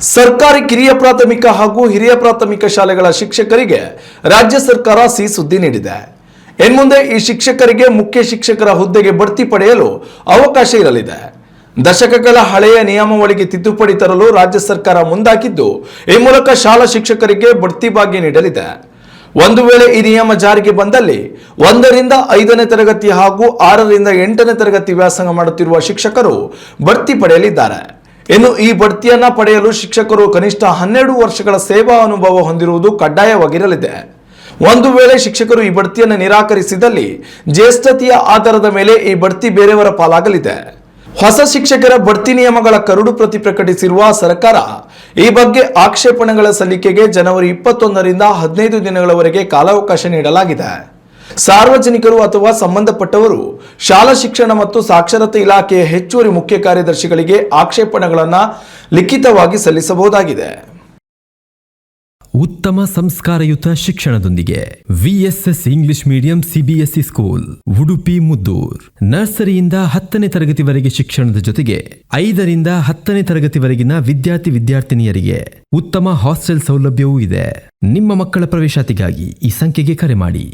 ಸರ್ಕಾರಿ ಕಿರಿಯ ಪ್ರಾಥಮಿಕ ಹಾಗೂ ಹಿರಿಯ ಪ್ರಾಥಮಿಕ ಶಾಲೆಗಳ ಶಿಕ್ಷಕರಿಗೆ ರಾಜ್ಯ ಸರ್ಕಾರ ಸಿಹಿ ಸುದ್ದಿ ನೀಡಿದೆ. ಇನ್ಮುಂದೆ ಈ ಶಿಕ್ಷಕರಿಗೆ ಮುಖ್ಯ ಶಿಕ್ಷಕರ ಹುದ್ದೆಗೆ ಬಡ್ತಿ ಪಡೆಯಲು ಅವಕಾಶ ಇರಲಿದೆ. ದಶಕಗಳ ಹಳೆಯ ನಿಯಮಾವಳಿಗೆ ತಿದ್ದುಪಡಿ ತರಲು ರಾಜ್ಯ ಸರ್ಕಾರ ಮುಂದಾಗಿದ್ದು, ಈ ಮೂಲಕ ಶಾಲಾ ಶಿಕ್ಷಕರಿಗೆ ಬಡ್ತಿ ಭಾಗ್ಯ ನೀಡಲಿದೆ. ಒಂದು ವೇಳೆ ಈ ನಿಯಮ ಜಾರಿಗೆ ಬಂದಲ್ಲಿ 1 ರಿಂದ 5ನೇ ತರಗತಿ ಹಾಗೂ 6 ರಿಂದ 8ನೇ ತರಗತಿ ವ್ಯಾಸಂಗ ಮಾಡುತ್ತಿರುವ ಶಿಕ್ಷಕರು ಬಡ್ತಿ ಪಡೆಯಲಿದ್ದಾರೆ. ಇನ್ನು ಈ ಬಡ್ತಿಯನ್ನ ಪಡೆಯಲು ಶಿಕ್ಷಕರು ಕನಿಷ್ಠ 12 ವರ್ಷಗಳ ಸೇವಾ ಅನುಭವ ಹೊಂದಿರುವುದು ಕಡ್ಡಾಯವಾಗಿರಲಿದೆ. ಒಂದು ವೇಳೆ ಶಿಕ್ಷಕರು ಈ ಬಡ್ತಿಯನ್ನು ನಿರಾಕರಿಸಿದಲ್ಲಿ ಜ್ಯೇಷ್ಠತೆಯ ಆಧಾರದ ಮೇಲೆ ಈ ಬಡ್ತಿ ಬೇರೆಯವರ ಪಾಲಾಗಲಿದೆ. ಹೊಸ ಶಿಕ್ಷಕರ ಬಡ್ತಿ ನಿಯಮಗಳ ಕರಡು ಪ್ರತಿ ಪ್ರಕಟಿಸಿರುವ ಸರ್ಕಾರ ಈ ಬಗ್ಗೆ ಆಕ್ಷೇಪಣೆಗಳ ಸಲ್ಲಿಕೆಗೆ ಜನವರಿ 21 ರಿಂದ 15 ದಿನಗಳವರೆಗೆ ಕಾಲಾವಕಾಶ ನೀಡಲಾಗಿದೆ. ಸಾರ್ವಜನಿಕರು ಅಥವಾ ಸಂಬಂಧಪಟ್ಟವರು ಶಾಲಾ ಶಿಕ್ಷಣ ಮತ್ತು ಸಾಕ್ಷರತೆ ಇಲಾಖೆಯ ಹೆಚ್ಚುವರಿ ಮುಖ್ಯ ಕಾರ್ಯದರ್ಶಿಗಳಿಗೆ ಆಕ್ಷೇಪಣೆಗಳನ್ನು ಲಿಖಿತವಾಗಿ ಸಲ್ಲಿಸಬಹುದಾಗಿದೆ. ಉತ್ತಮ ಸಂಸ್ಕಾರಯುತ ಶಿಕ್ಷಣದೊಂದಿಗೆ VSS English medium CBSE school Udupi Muddur. ನರ್ಸರಿಯಿಂದ 10ನೇ ತರಗತಿವರೆಗೆ ಶಿಕ್ಷಣದ ಜೊತೆಗೆ 5 ರಿಂದ 10ನೇ ತರಗತಿವರೆಗಿನ ವಿದ್ಯಾರ್ಥಿನಿಯರಿಗೆ ಉತ್ತಮ ಹಾಸ್ಟೆಲ್ ಸೌಲಭ್ಯವೂ ಇದೆ. ನಿಮ್ಮ ಮಕ್ಕಳ ಪ್ರವೇಶಾತಿಗಾಗಿ ಈ ಸಂಖ್ಯೆಗೆ ಕರೆ ಮಾಡಿ.